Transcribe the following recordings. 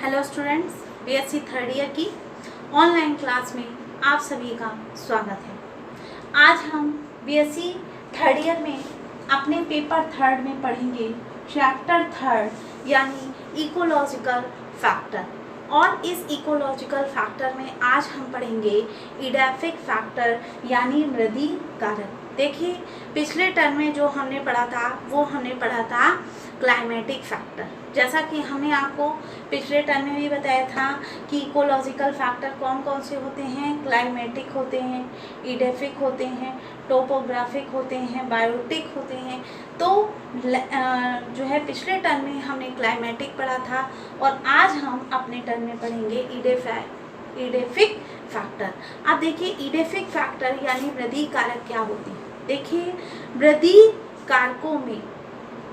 Hello students, BSc third year की online class में आप सभी का स्वागत है। आज हम बीएससी थर्ड ईयर में अपने पेपर थर्ड में पढ़ेंगे चैप्टर थर्ड यानी इकोलॉजिकल फैक्टर। और इस इकोलॉजिकल फैक्टर में आज हम पढ़ेंगे इडेफिक फैक्टर यानी मृदी कारक। देखिए, पिछले टर्म में जो हमने पढ़ा था वो हमने पढ़ा था क्लाइमेटिक फैक्टर। जैसा कि हमने आपको पिछले टर्म में भी बताया था कि इकोलॉजिकल फैक्टर कौन कौन से होते हैं। क्लाइमेटिक होते हैं, इडेफिक होते हैं, टोपोग्राफिक होते हैं, बायोटिक होते हैं। तो जो है पिछले टर्म में हमने क्लाइमेटिक पढ़ा था और आज हम अपने टर्म में पढ़ेंगे इडेफिक फैक्टर। अब देखिए, इडेफिक फैक्टर यानी वृद्धि कारक क्या होती है। देखिए, वृद्धि कारकों में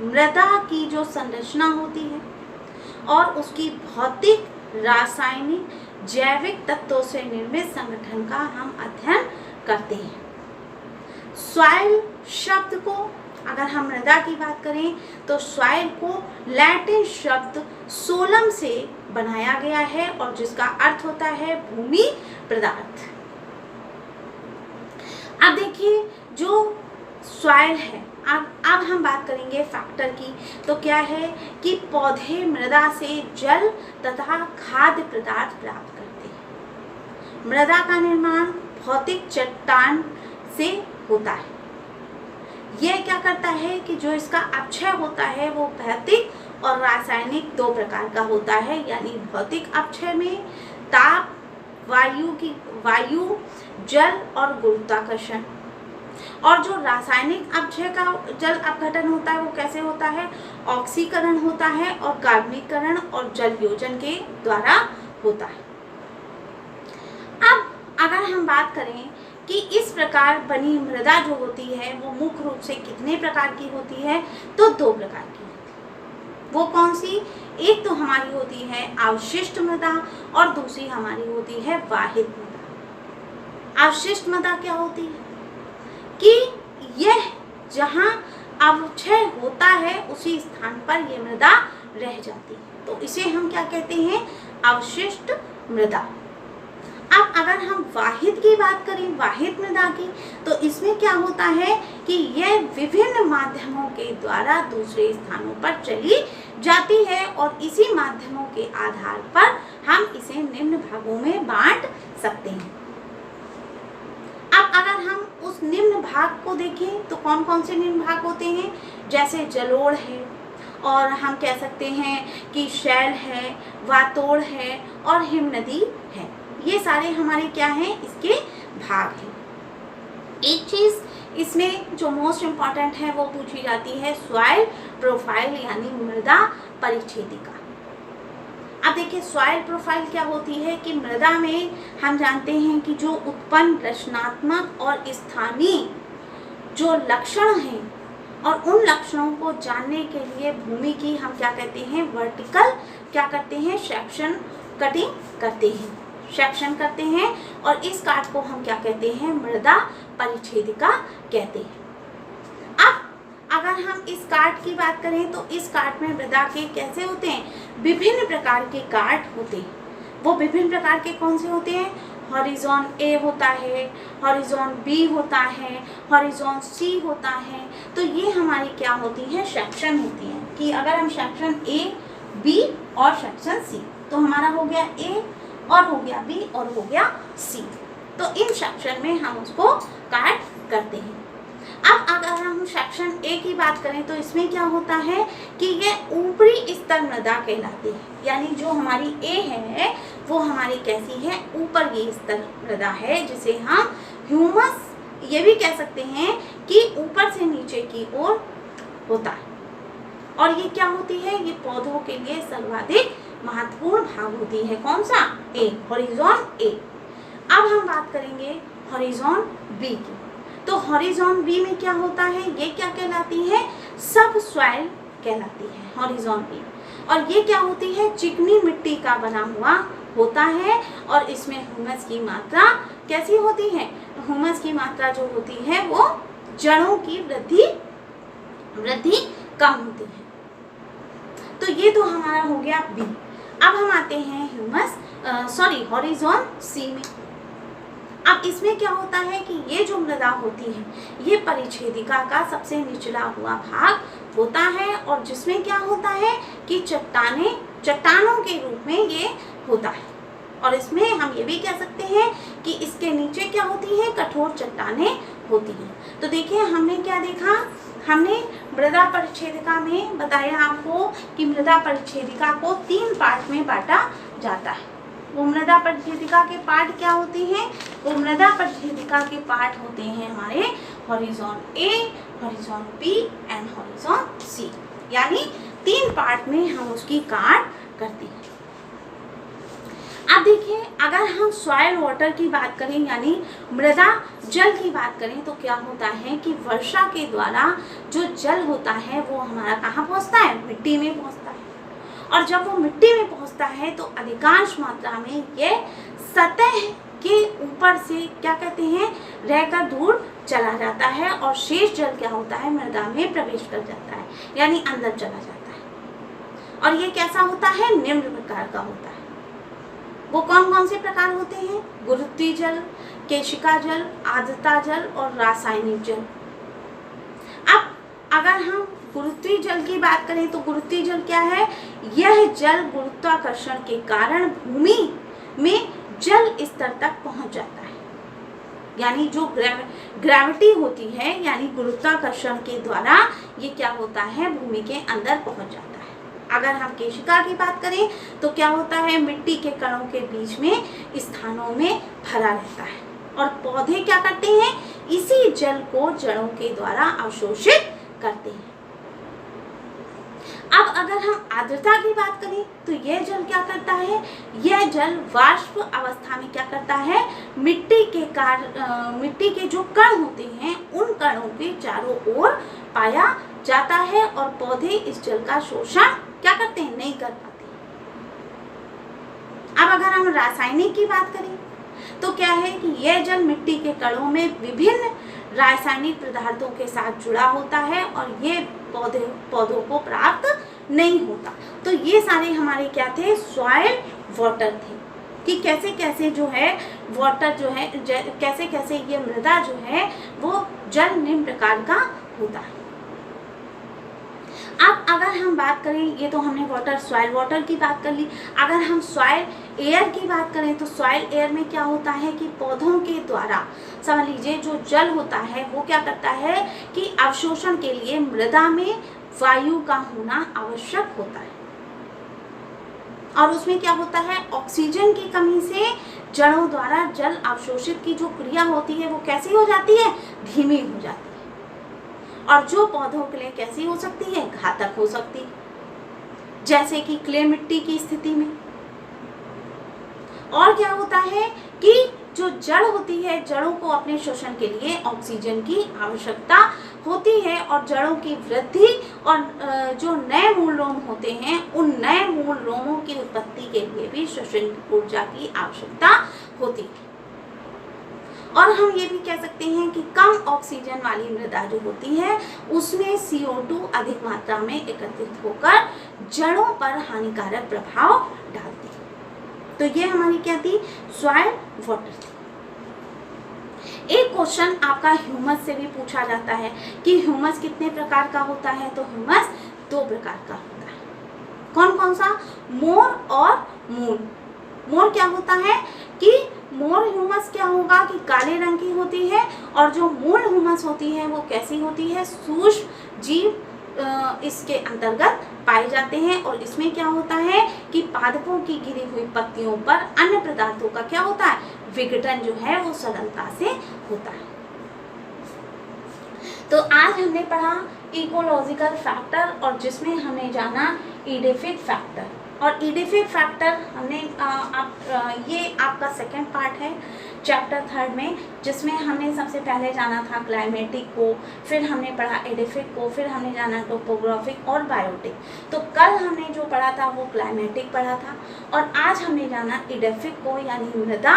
मृदा की जो संरचना होती है और उसकी भौतिक, रासायनिक, जैविक तत्वों से निर्मित संगठन का हम अध्ययन करते हैं। सॉइल शब्द को अगर हम मृदा की बात करें तो सॉइल को लैटिन शब्द सोलम से बनाया गया है और जिसका अर्थ होता है भूमि पदार्थ। अब देखिए, जो सॉइल है, अब हम बात करेंगे फैक्टर की। तो क्या है कि पौधे मृदा से जल तथा खाद्य पदार्थ प्राप्त करते हैं। मृदा का निर्माण भौतिक चट्टान से होता है। यह क्या करता है कि जो इसका अपक्षय होता है वो भौतिक और रासायनिक दो प्रकार का होता है। यानी भौतिक अपक्षय में ताप, वायु, जल और गुरुत्वाकर्षण, और जो रासायनिक अपक्षय का जल अपघटन होता है वो कैसे होता है, ऑक्सीकरण होता है और कार्बनीकरण और जल योजन के द्वारा होता है। अब अगर हम बात करें कि इस प्रकार बनी मृदा जो होती है वो मुख्य रूप से कितने प्रकार की होती है, तो दो प्रकार की होती है। वो कौन सी? एक तो हमारी होती है अवशिष्ट मृदा और दूसरी हमारी होती है वाहित मृदा। अवशिष्ट मृदा क्या होती है कि यह जहाँ अपक्षय होता है उसी स्थान पर यह मृदा रह जाती है, तो इसे हम क्या कहते हैं, अवशिष्ट मृदा। अब अगर हम वाहित की बात करें, वाहित मृदा की, तो इसमें क्या होता है कि यह विभिन्न माध्यमों के द्वारा दूसरे स्थानों पर चली जाती है और इसी माध्यमों के आधार पर हम इसे निम्न भागों में बांट सकते हैं। अब अगर हम उस निम्न भाग को देखें तो कौन कौन से निम्न भाग होते हैं, जैसे जलोढ़ है, और हम कह सकते हैं कि शैल है, वातोड़ है और हिमनदी है। ये सारे हमारे क्या हैं, इसके भाग हैं। एक चीज इसमें जो मोस्ट इम्पॉर्टेंट है वो पूछी जाती है सॉइल प्रोफाइल यानी मृदा परिच्छेदिका। अब देखिए, सॉइल प्रोफाइल क्या होती है कि मृदा में हम जानते हैं कि जो उत्पन्न रचनात्मक और स्थानीय जो लक्षण हैं और उन लक्षणों को जानने के लिए भूमि की हम क्या कहते हैं, वर्टिकल क्या करते हैं, सेक्शन कटिंग करते हैं, सेक्शन करते हैं और इस काट को हम क्या कहते हैं, मृदा परिच्छेदिका कहते हैं। अब अगर हम इस काट की बात करें तो इस काट में मृदा के कैसे होते हैं, विभिन्न प्रकार के काट होते हैं। वो विभिन्न प्रकार के कौन से होते हैं, हॉरिजॉन ए होता है, हॉरिजॉन बी होता है, हॉरिजॉन सी होता है। तो ये हमारी क्या होती है, सेक्शन होती है कि अगर हम सेक्शन ए, बी और सेक्शन सी, तो हमारा हो गया ए और हो गया बी और हो गया सी। तो इन सेक्शन में हम उसको काट करते हैं। अब अगर हम सेक्शन ए की बात करें तो इसमें क्या होता है कि ये ऊपरी स्तर मृदा कहलाती है। यानी जो हमारी ए है वो हमारी कैसी है, ऊपर की स्तर मृदा है, जिसे हम ह्यूमस ये भी कह सकते हैं कि ऊपर से नीचे की ओर होता है। और ये क्या होती है, ये पौधों के लिए सर्वाधिक महत्वपूर्ण भाग होती है। कौन सा, ए, हॉरिजॉन ए। अब हम बात करेंगे हॉरिजॉन बी की। तो हॉरिजॉन बी में क्या होता है, ये क्या कहलाती है, सब सॉइल कहलाती है हॉरिजॉन बी। और ये क्या होती है, चिकनी मिट्टी का बना हुआ होता है और इसमें ह्यूमस की मात्रा कैसी होती है, ह्यूमस की मात्रा जो होती है वो जड़ों की वृद्धि कम होती है। तो ये तो हमारा हो गया बी। अब हम आते हैं हॉरिजॉन सी में। अब इसमें क्या होता है कि ये जो मृदा होती है ये परिच्छेदिका का सबसे निचला हुआ भाग होता है, और जिसमें क्या होता है कि चट्टानों के रूप में ये होता है। और इसमें हम ये भी कह सकते हैं कि इसके नीचे क्या होती है, कठोर चट्टानें होती हैं। तो देखिए हमने क्या देखा, हमने मृदा परिच्छेदिका में बताया आपको कि मृदा परिच्छेदिका को 3 पार्ट में बांटा जाता है। वो मृदा परिच्छेदिका के पार्ट क्या होते हैं, वो मृदा परिच्छेदिका के पार्ट होते हैं हमारे horizon A, horizon B and horizon C, यानी 3 पार्ट में हम उसकी काट करते हैं। अब देखिए अगर हम सॉइल वाटर की बात करें यानी मृदा जल की बात करें तो क्या होता है कि वर्षा के द्वारा जो जल होता है वो हमारा कहाँ पहुँचता है, मिट्टी में पहुँचता है। और जब वो मिट्टी में पहुँचता है तो अधिकांश मात्रा में ये सतह के ऊपर से क्या कहते हैं, रहकर दूर चला जाता है, और शेष जल क्या होता है, मृदा में प्रवेश कर जाता है, यानी अंदर चला जाता है। और ये कैसा होता है, निम्न प्रकार का होता है। वो कौन कौन से प्रकार होते हैं, गुरुत्वीय जल, केशिका जल, आर्द्रता जल और रासायनिक जल। अब अगर हम गुरुत्वीय जल की बात करें तो गुरुत्वीय जल क्या है, यह जल गुरुत्वाकर्षण के कारण भूमि में जल स्तर तक पहुंच जाता है, यानी जो ग्रेविटी होती है यानी गुरुत्वाकर्षण के द्वारा ये क्या होता है, भूमि के अंदर पहुंच जाता है। अगर हम केशिका की बात करें तो क्या होता है, मिट्टी के कणों के बीच में स्थानों में भरा रहता है, और पौधे क्या करते हैं, इसी जल को जड़ों के द्वारा अवशोषित करते हैं। अब अगर हम आर्द्रता की बात करें तो यह जल क्या करता है, यह जल वाष्प अवस्था में क्या करता है, मिट्टी के जो कण होते हैं उन कणों के चारों ओर पाया जाता है, और पौधे इस जल का शोषण क्या करते हैं, नहीं कर पाते। अब अगर हम रासायनिक की बात करें तो क्या है कि यह जल मिट्टी के कणों में विभिन्न रासायनिक पदार्थों के साथ जुड़ा होता है, और ये पौधों को प्राप्त नहीं होता। तो ये सारे हमारे क्या थे, सॉइल वाटर थे, कि कैसे कैसे जो है वाटर जो है, कैसे कैसे ये मृदा जो है वो जल निम्न प्रकार का होता है। अब अगर हम बात करें, ये तो हमने वाटर सॉइल वाटर की बात कर ली। अगर हम सॉइल एयर की बात करें तो सॉइल एयर में क्या होता है कि पौधों के द्वारा समझ लीजिए जो जल होता है वो क्या करता है कि अवशोषण के लिए मृदा में वायु का होना आवश्यक होता है, और उसमें क्या होता है, ऑक्सीजन की कमी से जड़ों द्वारा जल अवशोषित की जो क्रिया होती है वो कैसी हो जाती है, धीमी हो जाती है, और जो पौधों के लिए कैसी हो सकती है, घातक हो सकती है, जैसे कि क्ले मिट्टी की स्थिति में। और क्या होता है कि जो जड़ होती है, जड़ों को अपने शोषण के लिए ऑक्सीजन की आवश्यकता होती है, और जड़ों की वृद्धि और जो नए मूल रोम होते हैं उन नए मूल रोमों की उत्पत्ति के लिए भी श्वसन ऊर्जा की आवश्यकता होती है। और हम ये भी कह सकते हैं कि कम ऑक्सीजन वाली मृदा जो होती है उसमें CO2 अधिक मात्रा में एकत्रित होकर जड़ों पर हानिकारक प्रभाव डालती है। तो ये हमारी क्या थी, सॉइल वाटर थी। एक क्वेश्चन आपका ह्यूमस से भी पूछा जाता है कि ह्यूमस कितने प्रकार का होता है, तो ह्यूमस 2 प्रकार का होता है। कौन कौन सा, मोर और मूल। मोर क्या होता है कि मोर ह्यूमस क्या होगा कि काले रंग की होती है, और जो मूल ह्यूमस होती है वो कैसी होती है, सूक्ष्म जीव इसके अंतर्गत पाए जाते हैं, और इसमें क्या होता है कि पादपों की गिरी हुई पत्तियों पर अन्य पदार्थों का क्या होता है, विघटन जो है वो सरलता से होता है। तो आज हमने पढ़ा इकोलॉजिकल फैक्टर, और जिसमें हमने जाना एडेफिक फैक्टर। और एडेफिक फैक्टर हमने ये आपका सेकंड पार्ट है चैप्टर 3 में, जिसमें हमने सबसे पहले जाना था क्लाइमेटिक को, फिर हमने पढ़ा एडेफिक को, फिर हमने जाना टोपोग्राफिक और बायोटिक। तो कल हमने जो पढ़ा था वो क्लाइमेटिक पढ़ा था, और आज हमने जाना एडेफिक को यानी मृदा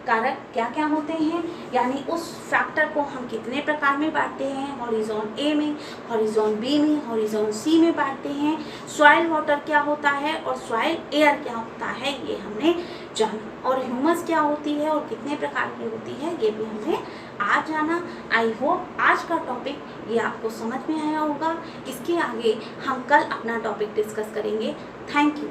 कारक क्या क्या होते हैं, यानी उस फैक्टर को हम कितने प्रकार में बांटते हैं, हॉरिजॉन ए में, हॉरिजॉन बी में, हॉरिजॉन सी में बांटते हैं, सॉइल वाटर क्या होता है और सॉइल एयर क्या होता है ये हमने जाना, और ह्यूमस क्या होती है और कितने प्रकार की होती है ये भी हमने आज जाना। आई होप आज का टॉपिक ये आपको समझ में आया होगा। इसके आगे हम कल अपना टॉपिक डिस्कस करेंगे। Thank you.